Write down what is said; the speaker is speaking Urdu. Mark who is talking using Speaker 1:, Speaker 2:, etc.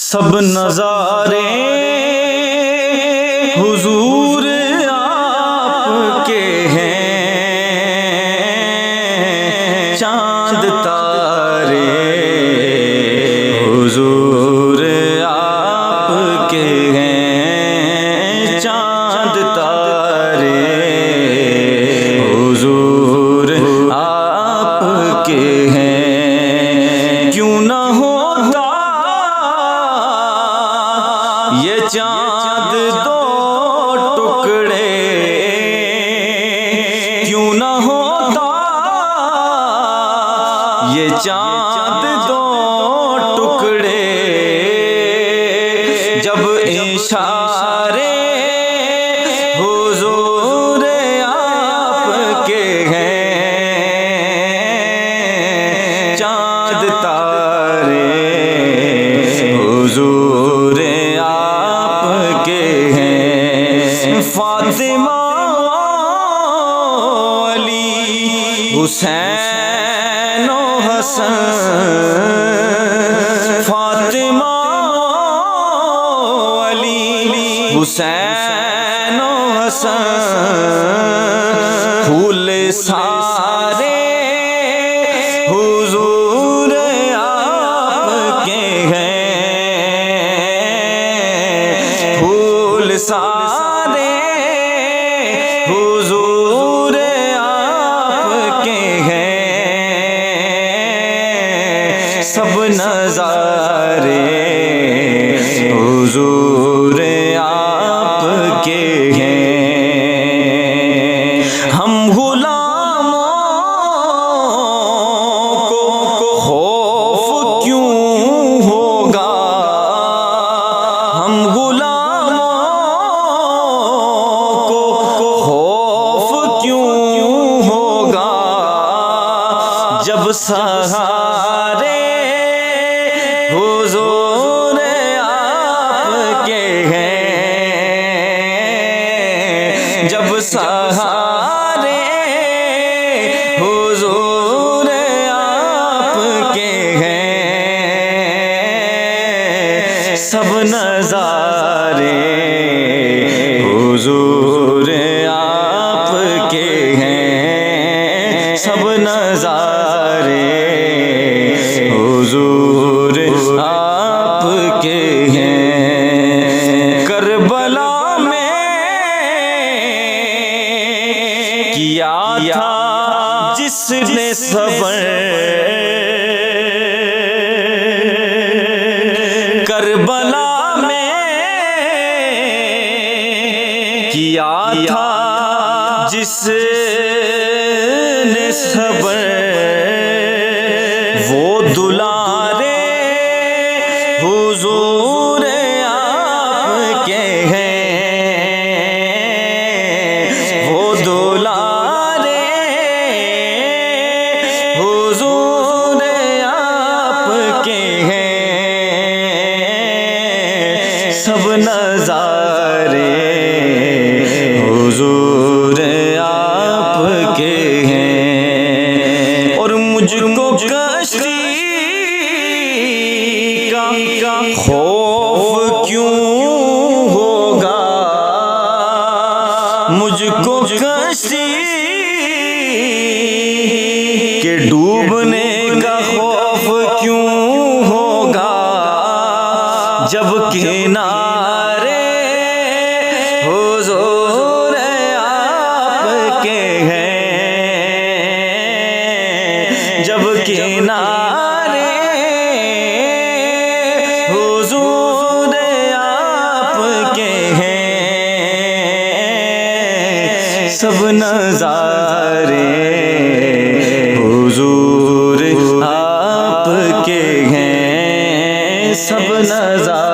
Speaker 1: سب نظارے حضور آپ کے ہیں، چاند تارے حضور آپ کے ہیں، چاند تارے حضور آپ کے ہیں۔ کیوں نہ ہوتا یہ چاند دو ٹکڑے، کیوں نہ ہوتا یہ چاند دو ٹکڑے، جب اشارے حضور آپ کے ہیں، چاند تارے حضور آپ کے ہیں۔ فاطمہ علی حسین و حسن، فاطمہ علی حسین و حسن، پھول سارے حضور آپ کے ہیں، پھول سارے حضور آپ کے ہیں، سب نظارے حضور آپ کے ہیں۔ ہم غلاموں کو خوف کیوں ہوگا، ہم غلاموں کو خوف کیوں ہوگا، جب سہارے حضور آپ کے ہیں، جب سہارے حضور آپ کے ہیں، سب نظارے حضور آپ کے ہیں، سب نظارے حضور آپ کے ہیں۔ کربلا میں کیا تھا جس نے صبر، کربلا میں کیا تھا جس نے صبر، وہ دلارے حضور آپ کے ہیں، وہ دلارے حضور آپ کے ہیں، سب نظارے حضور آپ کے ہیں۔ اور مجھ کو کشتی کا خوف کیوں ہوگا، مجھ کو کشتی کے ڈوبنے کا خوف کیوں ہوگا، جب کنارے حضور آپ کے ہیں، جب کنارے حضور آپ کے ہیں، سب نظارے حضور آپ کے ہیں، سب نظارے